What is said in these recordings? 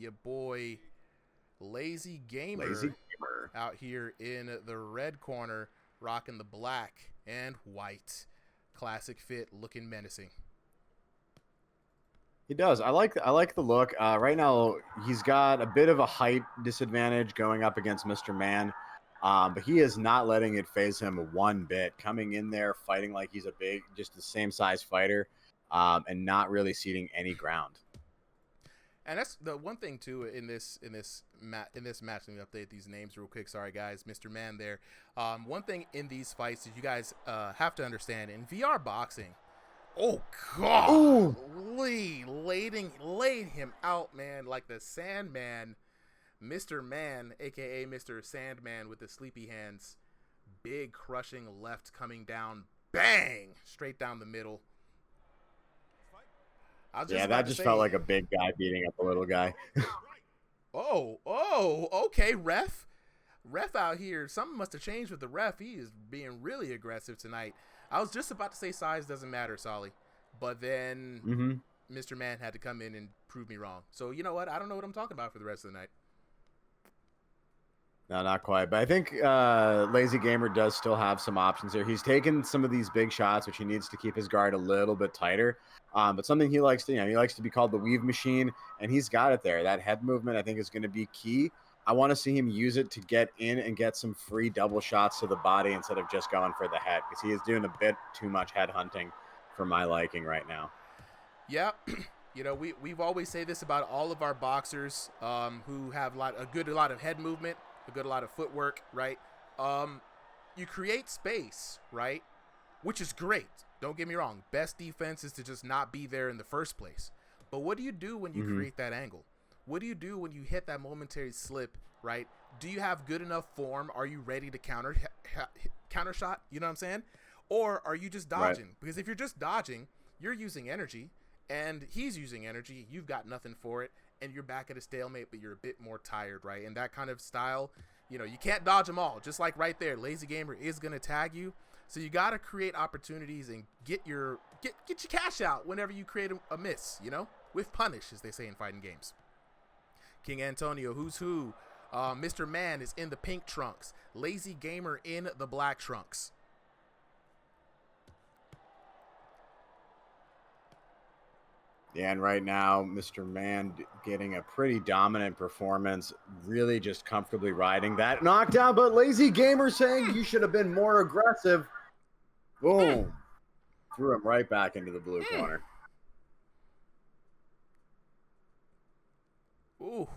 your boy Lazy Gamer, Lazy Gamer out here in the red corner, rocking the black and white. Classic fit, looking menacing. He does. I like the look. Right now, he's got a bit of a height disadvantage going up against Mr. Man, but he is not letting it phase him one bit. Coming in there, fighting like he's just the same size fighter, and not really ceding any ground. And that's the one thing too in this match. Let me update these names real quick. Sorry guys, Mr. Man there. One thing in these fights is you guys have to understand in VR boxing. Oh God! Laid him out, man, like the Sandman, Mr. Man, aka Mr. Sandman with the sleepy hands. Big crushing left coming down, bang, straight down the middle. That just felt like a big guy beating up a little guy. Okay, ref out here. Something must have changed with the ref. He is being really aggressive tonight. I was just about to say size doesn't matter, Solly, but then Mr. Man had to come in and prove me wrong. So you know what? I don't know what I'm talking about for the rest of the night. No, not quite. But I think Lazy Gamer does still have some options here. He's taken some of these big shots, which he needs to keep his guard a little bit tighter. But something he likes to, he likes to be called the weave machine, and he's got it there. That head movement, I think, is going to be key. I want to see him use it to get in and get some free double shots to the body instead of just going for the head, because he is doing a bit too much head hunting for my liking right now. Yeah. We've always say this about all of our boxers who have a lot of head movement, a lot of footwork, right? You create space, right? Which is great. Don't get me wrong. Best defense is to just not be there in the first place. But what do you do when you create that angle? What do you do when you hit that momentary slip, right? Do you have good enough form? Are you ready to counter shot? You know what I'm saying? Or are you just dodging? Right. Because if you're just dodging, you're using energy, and he's using energy. You've got nothing for it, and you're back at a stalemate, but you're a bit more tired, right? And that kind of style, you can't dodge them all. Just like right there, Lazy Gamer is going to tag you. So you got to create opportunities and get your cash out whenever you create a miss, with punish, as they say in fighting games. King Antonio, who's who? Mr. Man is in the pink trunks. Lazy Gamer in the black trunks. Yeah, and right now, Mr. Man getting a pretty dominant performance, really just comfortably riding that knockdown, but Lazy Gamer saying you should have been more aggressive. Boom. Threw him right back into the blue corner. Ooh.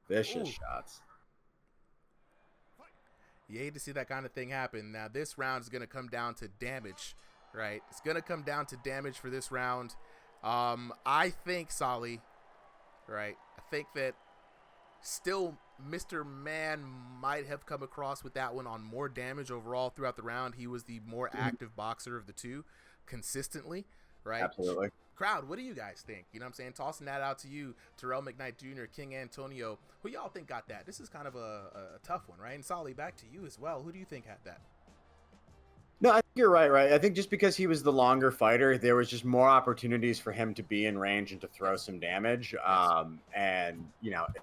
Vicious shots. You hate to see that kind of thing happen. Now, this round is going to come down to damage, right? It's going to come down to damage for this round. I think, Solly, right, I think that still Mr. Man might have come across with that one on more damage overall throughout the round. He was the more active boxer of the two consistently, right? Absolutely. Crowd, what do you guys think? You know what I'm saying? Tossing that out to you, Terrell McKnight Jr., King Antonio. Who y'all think got that? This is kind of a tough one, right? And Solly, back to you as well. Who do you think had that? No, I think you're right. I think just because he was the longer fighter, there was just more opportunities for him to be in range and to throw some damage. And,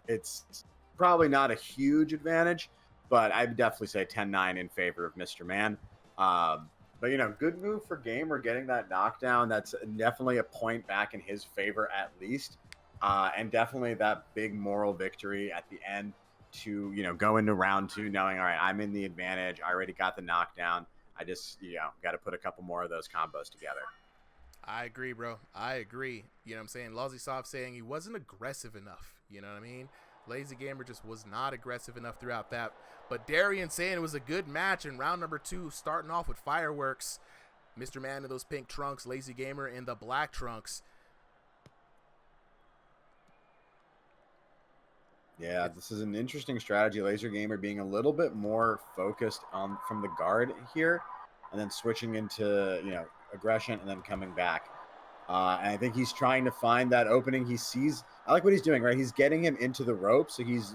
it's probably not a huge advantage, but I'd definitely say 10-9 in favor of Mr. Man. But, good move for Gamer getting that knockdown. That's definitely a point back in his favor at least. And definitely that big moral victory at the end to, go into round two knowing, all right, I'm in the advantage. I already got the knockdown. I just, got to put a couple more of those combos together. I agree, bro. I agree. You know what I'm saying? Lazy Soft saying he wasn't aggressive enough. You know what I mean? Lazy Gamer just was not aggressive enough throughout that. But Darian saying it was a good match in round number 2, starting off with fireworks. Mr. Man in those pink trunks, Lazy Gamer in the black trunks. Yeah, this is an interesting strategy. Laser Gamer being a little bit more focused from the guard here, and then switching into aggression and then coming back. And I think he's trying to find that opening. He sees. I like what he's doing. Right, he's getting him into the rope, so he's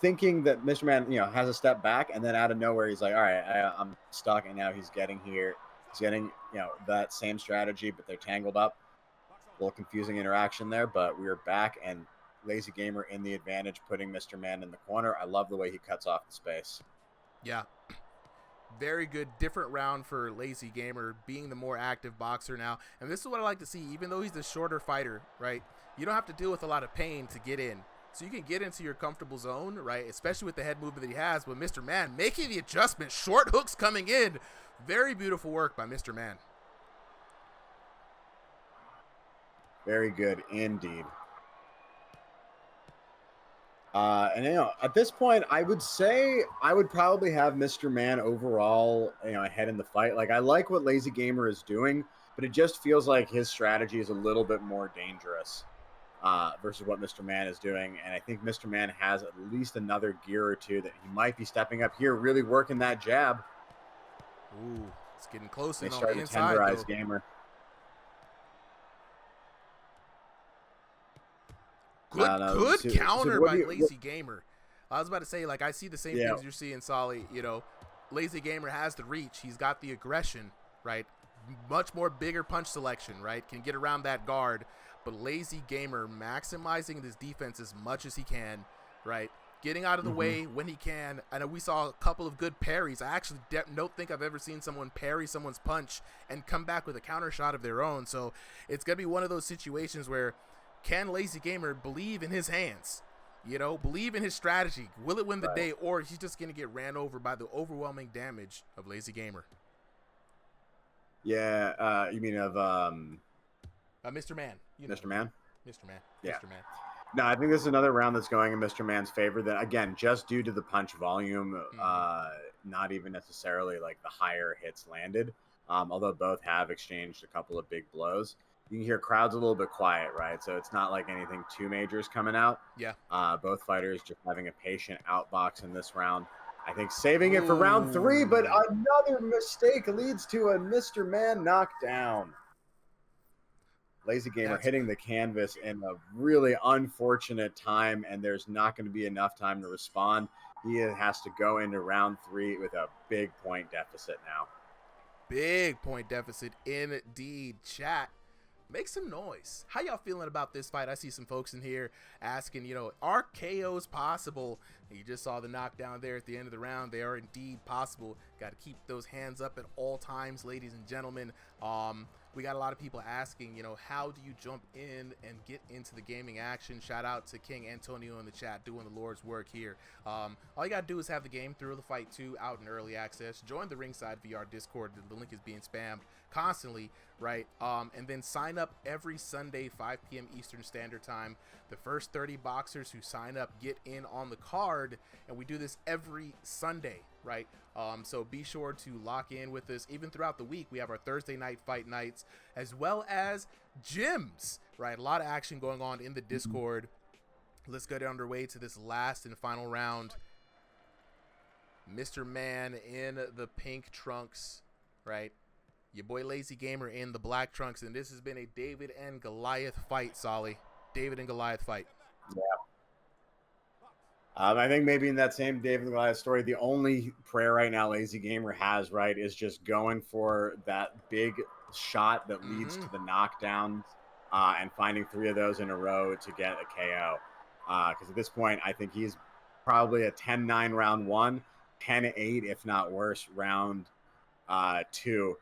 thinking that Mr. Man has a step back, and then out of nowhere he's like, all right, I'm stuck, and now he's getting here. He's getting that same strategy, but they're tangled up. A little confusing interaction there, but we're back and. Lazy Gamer in the advantage, putting Mr. Man in the corner. I love the way he cuts off the space. Yeah. Very good, different round for Lazy Gamer, being the more active boxer now. And this is what I like to see, even though he's the shorter fighter, right? You don't have to deal with a lot of pain to get in. So you can get into your comfortable zone, right? Especially with the head movement that he has. But Mr. Man making the adjustment, short hooks coming in. Very beautiful work by Mr. Man. Very good indeed. And at this point, I would say I would probably have Mr. Man overall, ahead in the fight. Like, I like what Lazy Gamer is doing, but it just feels like his strategy is a little bit more dangerous versus what Mr. Man is doing. And I think Mr. Man has at least another gear or two that he might be stepping up here, really working that jab. Ooh, it's getting close. They on start the to inside, tenderize though. Gamer. Good counter by Lazy Gamer. I was about to say, like, I see the same things you're seeing, Solly. Lazy Gamer has the reach. He's got the aggression, right? Much more bigger punch selection, right? Can get around that guard. But Lazy Gamer maximizing his defense as much as he can, right? Getting out of the way when he can. I know we saw a couple of good parries. I actually don't think I've ever seen someone parry someone's punch and come back with a counter shot of their own. So it's going to be one of those situations where, can Lazy Gamer believe in his hands? Believe in his strategy. Will it win the day, or he's just going to get ran over by the overwhelming damage of Lazy Gamer? Yeah, you mean of Mr. Man. Mr. Man? Mr. Man. Yeah. Mr. Man. No, I think this is another round that's going in Mr. Man's favor. That, again, just due to the punch volume, not even necessarily like the higher hits landed, although both have exchanged a couple of big blows. You can hear crowds a little bit quiet, right? So it's not like anything too major is coming out. Yeah. Both fighters just having a patient outbox in this round. I think saving it for round 3, but another mistake leads to a Mr. Man knockdown. Lazy Gamer hitting the canvas in a really unfortunate time, and there's not going to be enough time to respond. He has to go into round 3 with a big point deficit now. Big point deficit indeed. Chat, make some noise. How y'all feeling about this fight? I see some folks in here asking, are KOs possible? You just saw the knockdown there at the end of the round. They are indeed possible. Got to keep those hands up at all times, ladies and gentlemen. We got a lot of people asking, how do you jump in and get into the gaming action? Shout out to King Antonio in the chat doing the Lord's work here. All you got to do is have the game Thrill the Fight 2 out in early access. Join the RIngsideVR Discord. The link is being spammed constantly, right? And then sign up every Sunday, 5 p.m. Eastern Standard Time. The first 30 boxers who sign up get in on the card, and we do this every Sunday, right? So be sure to lock in with us even throughout the week. We have our Thursday night fight nights as well as gyms, right? A lot of action going on in the Discord. Let's get underway to this last and final round. Mr. Man in the pink trunks, right? Your boy Lazy Gamer in the black trunks, and this has been a David and Goliath fight, Solly. David and Goliath fight. Yeah. I think maybe in that same David and Goliath story, the only prayer right now Lazy Gamer has, right, is just going for that big shot that leads to the knockdowns and finding 3 of those in a row to get a KO. Because at this point, I think he's probably a 10-9 round 1, 10-8, if not worse, round 2.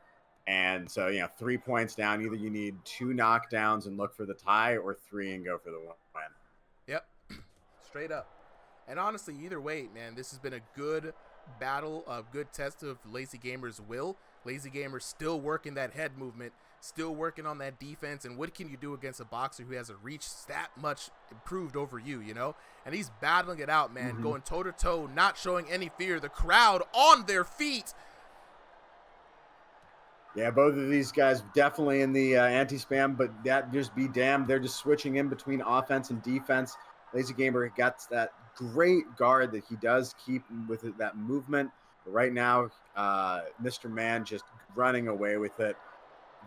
And so, 3 points down. Either you need 2 knockdowns and look for the tie, or 3 and go for the win. Yep. Straight up. And honestly, either way, man, this has been a good battle, a good test of Lazy Gamer's will. Lazy Gamer still working that head movement, still working on that defense. And what can you do against a boxer who has a reach that much improved over you, And he's battling it out, man, going toe-to-toe, not showing any fear. The crowd on their feet. Yeah, both of these guys definitely in the anti-spam, but that just be damned. They're just switching in between offense and defense. Lazy Gamer got that great guard that he does keep with that movement. But right now, Mr. Man just running away with it.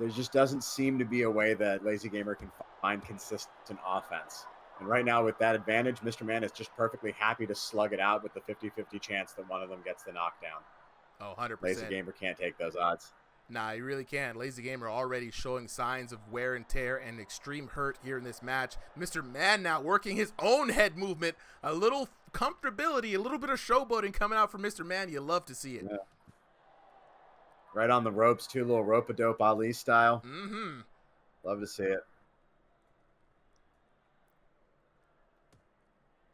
There just doesn't seem to be a way that Lazy Gamer can find consistent offense. And right now, with that advantage, Mr. Man is just perfectly happy to slug it out with the 50-50 chance that one of them gets the knockdown. Oh, 100%. Lazy Gamer can't take those odds. Nah, you really can't. Lazy Gamer already showing signs of wear and tear and extreme hurt here in this match. Mr. Man now working his own head movement. A little comfortability, a little bit of showboating coming out from Mr. Man. You love to see it. Yeah. Right on the ropes, too. Little rope-a-dope Ali style. Mm-hmm. Love to see it.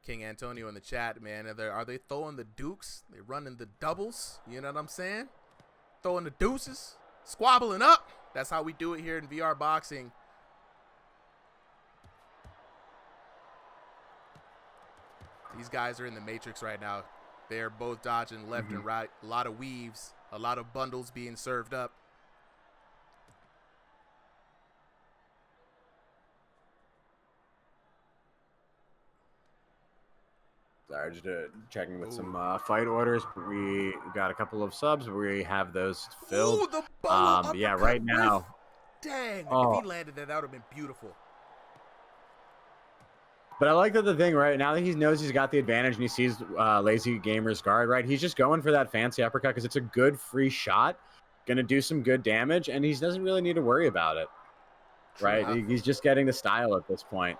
King Antonio in the chat, man. Are they throwing the dukes? They running the doubles? You know what I'm saying? Throwing the deuces? Squabbling up? That's how we do it here in VR boxing. These guys are in the matrix right now. They're both dodging left and right. A lot of weaves. A lot of bundles being served up. Sorry, just checking with some fight orders. We got a couple of subs. We have those filled. Ooh, the bolo yeah, right now. Dang, oh. if he landed that, that would have been beautiful. But I like that the thing, right, now that he knows he's got the advantage and he sees Lazy Gamer's guard, right, he's just going for that fancy uppercut because it's a good free shot, going to do some good damage, and he doesn't really need to worry about it, right? He's just getting the style at this point.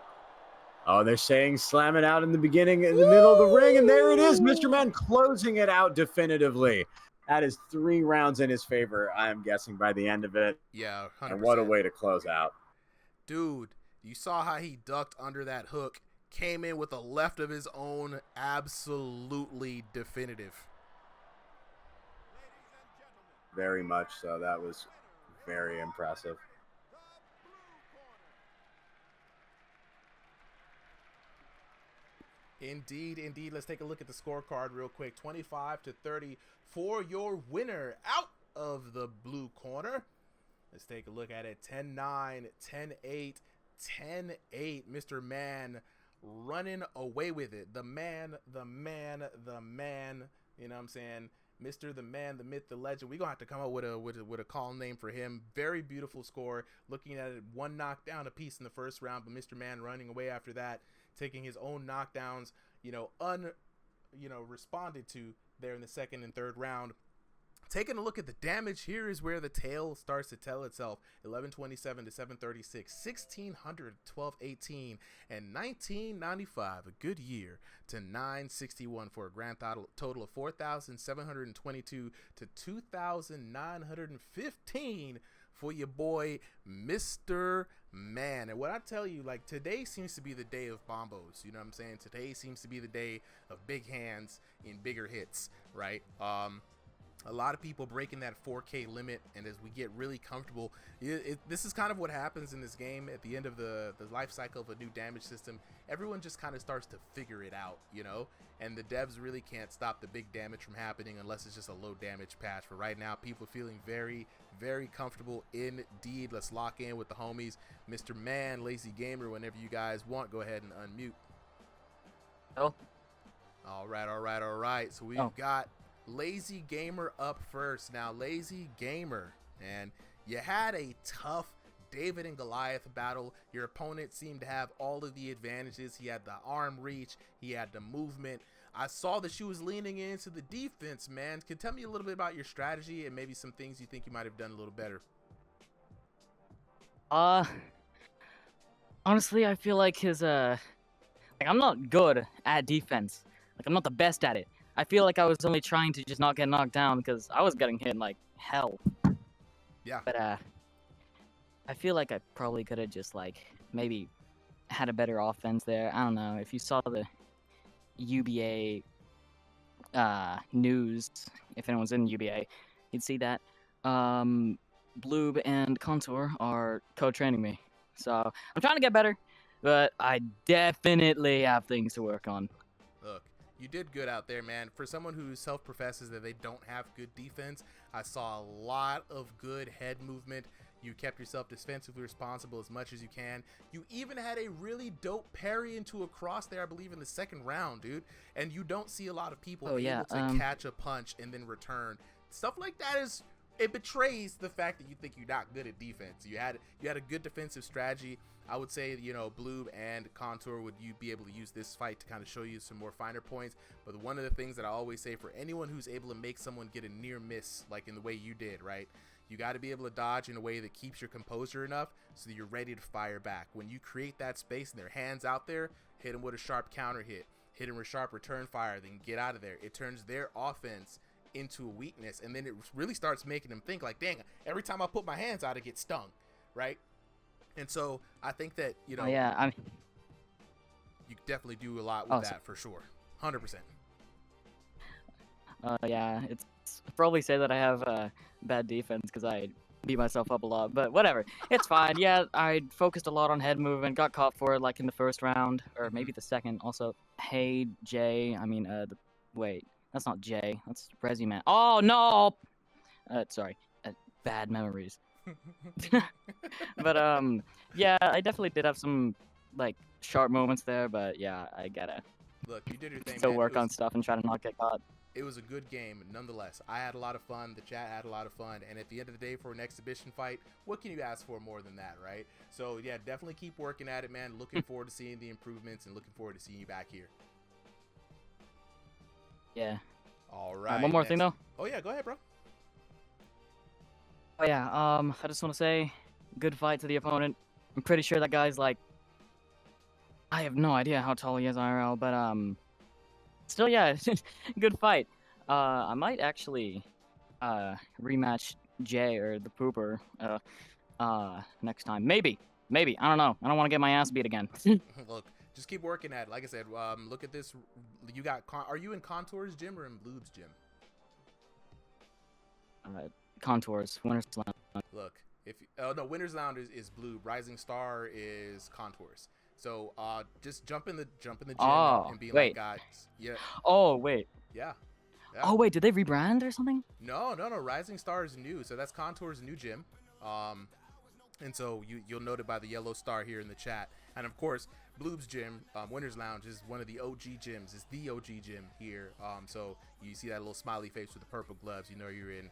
Oh, they're saying slam it out in the beginning, in the middle of the ring, and there it is, Mr. Man closing it out definitively. That is 3 rounds in his favor, I'm guessing, by the end of it. Yeah, 100%. And what a way to close out. Dude, you saw how he ducked under that hook, came in with a left of his own, absolutely definitive. Very much so. That was very impressive. Indeed, indeed. Let's take a look at the scorecard real quick. 25-30 for your winner out of the blue corner. Let's take a look at it. 10-9, 10-8, 10-8. Mr. Man running away with it. The man, the man, the man. You know what I'm saying? Mr. the Man, the myth, the legend. We're going to have to come up with a call name for him. Very beautiful score. Looking at it, 1 knockdown apiece in the first round, but Mr. Man running away after that, taking his own knockdowns, responded to there in the second and third round. Taking a look at the damage, here is where the tale starts to tell itself. 1127 to 736, 1600, 1218, and 1995, a good year, to 961 for a grand total of 4,722 to 2,915 for your boy, Mr. Man. And what I tell you, like, today seems to be the day of bombos. You know what I'm saying? Today seems to be the day of big hands in bigger hits, right? A lot of people breaking that 4K limit, and as we get really comfortable, this is kind of what happens in this game at the end of the life cycle of a new damage system. Everyone just kind of starts to figure it out, and the devs really can't stop the big damage from happening unless it's just a low damage patch. For right now, people are feeling very, very comfortable indeed. Let's lock in with the homies. Mr. Man, Lazy Gamer, whenever you guys want, go ahead and unmute. Oh. All right. So we've got Lazy Gamer up first. Now, Lazy Gamer, and you had a tough David and Goliath battle. Your opponent seemed to have all of the advantages. He had the arm reach, he had the movement. I saw that she was leaning into the defense, man. Can you tell me a little bit about your strategy and maybe some things you think you might have done a little better? Honestly, I feel like I'm not good at defense. Like, I'm not the best at it. I feel like I was only trying to just not get knocked down because I was getting hit like hell. Yeah. But I feel like I probably could have just maybe had a better offense there. I don't know. If you saw the UBA news, if anyone's in UBA, you'd see that Bloob and Contour are co-training me. So I'm trying to get better, but I definitely have things to work on. Look, you did good out there, man. For someone who self-professes that they don't have good defense, I saw a lot of good head movement. You kept yourself defensively responsible as much as you can. You even had a really dope parry into a cross there, I believe, in the second round, dude. And you don't see a lot of people able to catch a punch and then return. Stuff like that it betrays the fact that you think you're not good at defense. You had a good defensive strategy. I would say, Bloob and Contour would you be able to use this fight to kind of show you some more finer points. But one of the things that I always say for anyone who's able to make someone get a near miss, like in the way you did, right? You got to be able to dodge in a way that keeps your composure enough so that you're ready to fire back. When you create that space and their hands out there, hit them with a sharp counter hit them with sharp return fire, then get out of there. It turns their offense into a weakness, and then it really starts making them think like, dang, every time I put my hands out, I get stung, right? And so I think that, you know, you definitely do a lot with that for sure. 100%. Yeah, it's probably say that I have bad defense because I beat myself up a lot, but whatever. It's fine. Yeah, I focused a lot on head movement, got caught for it like in the first round, or maybe the second. Also, hey, Jay, wait, that's not Jay, that's Resi Man. Oh, no! Sorry, bad memories. But, yeah, I definitely did have some, like, sharp moments there, but yeah, I gotta Look, you did your thing, still man. work on stuff and try to not get caught. It was a good game, nonetheless. I had a lot of fun. The chat had a lot of fun. And at the end of the day, for an exhibition fight, what can you ask for more than that, right? So, yeah, definitely keep working at it, man. Looking forward to seeing the improvements and looking forward to seeing you back here. Yeah. All right. One more thing, though. Oh, yeah. Go ahead, bro. Oh, yeah. I just want to say, good fight to the opponent. I'm pretty sure that guy's, like, I have no idea how tall he is IRL, but, still, yeah, good fight. I might actually rematch Jay or the Pooper next time. Maybe. I don't know. I don't want to get my ass beat again. Look, just keep working at it. Like I said, look at this. You got. Are you in Contour's gym or in Bloob's gym? Contours. Winner's Lounge. Look, no, Winner's Lounge is Bloob. Rising Star is Contours. So just jump in the gym and be like, guys, yeah. Oh wait. Yeah. Oh wait, did they rebrand or something? No. Rising Star is new, so that's Contour's new gym. And so you'll note it by the yellow star here in the chat. And of course, Bloob's gym, Winner's Lounge, is one of the OG gyms. It's the OG gym here. So you see that little smiley face with the purple gloves. You know you're in.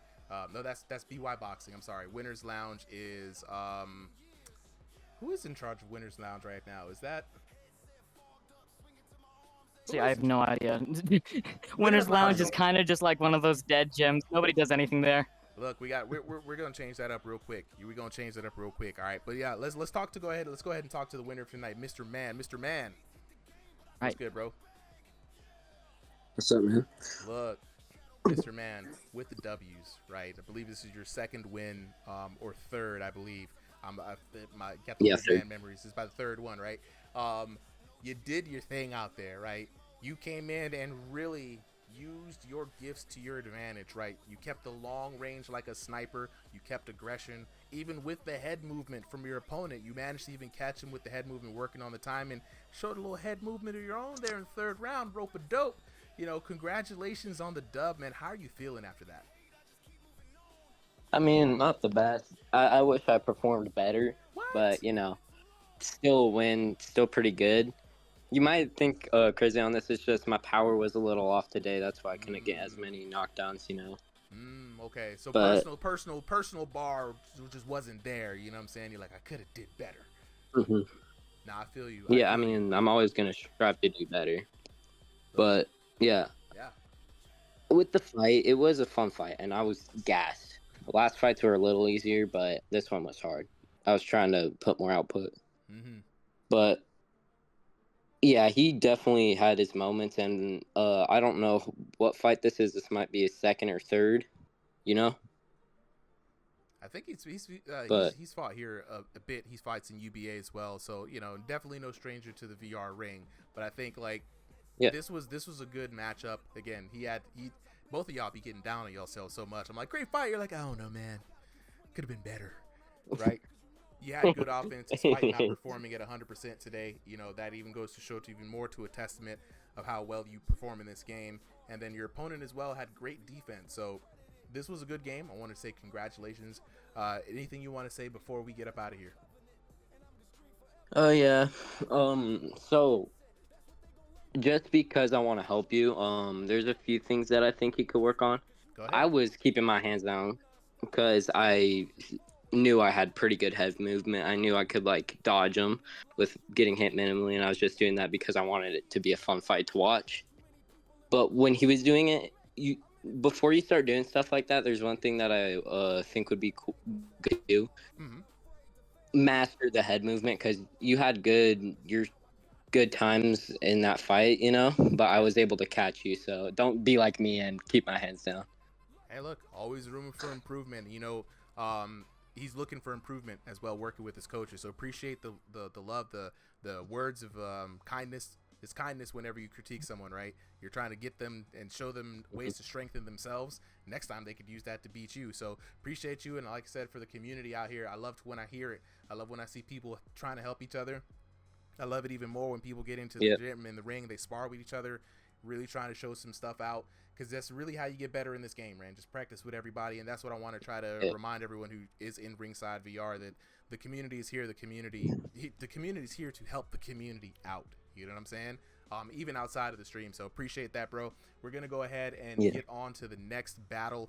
No, that's BY Boxing. I'm sorry. Winner's Lounge is who is in charge of Winner's Lounge right now? Is that? See, I have no idea. Winner's Lounge is kind of just like one of those dead gyms. Nobody does anything there. Look, we're gonna change that up real quick. We're gonna change that up real quick. All right, but yeah, let's go ahead and talk to the winner of tonight, Mr. Man. Mr. Man, what's good, bro? What's up, man? Look, Mr. Man, with the W's, right? I believe this is your second win, or third, I believe. I got the man memories. This is by the third one, right? You did your thing out there, right? You came in and really used your gifts to your advantage, right? You kept the long range like a sniper. You kept aggression. Even with the head movement from your opponent, you managed to even catch him with the head movement, working on the time, and showed a little head movement of your own there in the third round. Rope a dope. You know, congratulations on the dub, man. How are you feeling after that? I mean, not the best. I wish I performed better, but, you know, still a win, still pretty good. You might think crazy on this, it's just my power was a little off today. That's why I couldn't get as many knockdowns, you know. Okay, so but, personal bar just wasn't there, you know what I'm saying? You're like, I could have did better. Mm-hmm. Nah, I feel you. I mean, I'm always going to strive to do better. But, yeah. With the fight, it was a fun fight, and I was gassed. The last fights were a little easier, but this one was hard. I was trying to put more output. But, yeah, he definitely had his moments, and I don't know what fight this is. This might be his second or third, you know? I think he's fought here a bit. He fights in UBA as well, so, you know, definitely no stranger to the VR ring. But I think, like, this was a good matchup. Again, both of y'all be getting down on yourselves so much. I'm like, great fight. You're like, I don't know, man. Could have been better, right? You had good offense despite not performing at 100% today. You know, that even goes to show even more to a testament of how well you perform in this game. And then your opponent as well had great defense. So this was a good game. I want to say congratulations. Anything you want to say before we get up out of here? Oh, yeah. So just because I want to help you, there's a few things that I think you could work on. Go ahead. I was keeping my hands down because I knew I had pretty good head movement. I knew I could, like, dodge them with getting hit minimally, and I was just doing that because I wanted it to be a fun fight to watch. But when he was doing it, before you start doing stuff like that, there's one thing that I think would be cool to do. Mm-hmm. Master the head movement, because you had your good times in that fight, you know, but I was able to catch you. So don't be like me and keep my hands down. Hey, look, always room for improvement. You know, he's looking for improvement as well, working with his coaches. So appreciate the love, the words of kindness. It's kindness whenever you critique someone, right? You're trying to get them and show them ways to strengthen themselves. Next time they could use that to beat you. So appreciate you, and like I said, for the community out here, I loved when I hear it. I love when I see people trying to help each other. I love it even more when people get into the gym, in the ring, they spar with each other, really trying to show some stuff out, because that's really how you get better in this game, man. Just practice with everybody, and that's what I want to try to remind everyone who is in Ringside VR, that the community is here. The community is here to help the community out. You know what I'm saying? Even outside of the stream. So appreciate that, bro. We're gonna go ahead and get on to the next battle.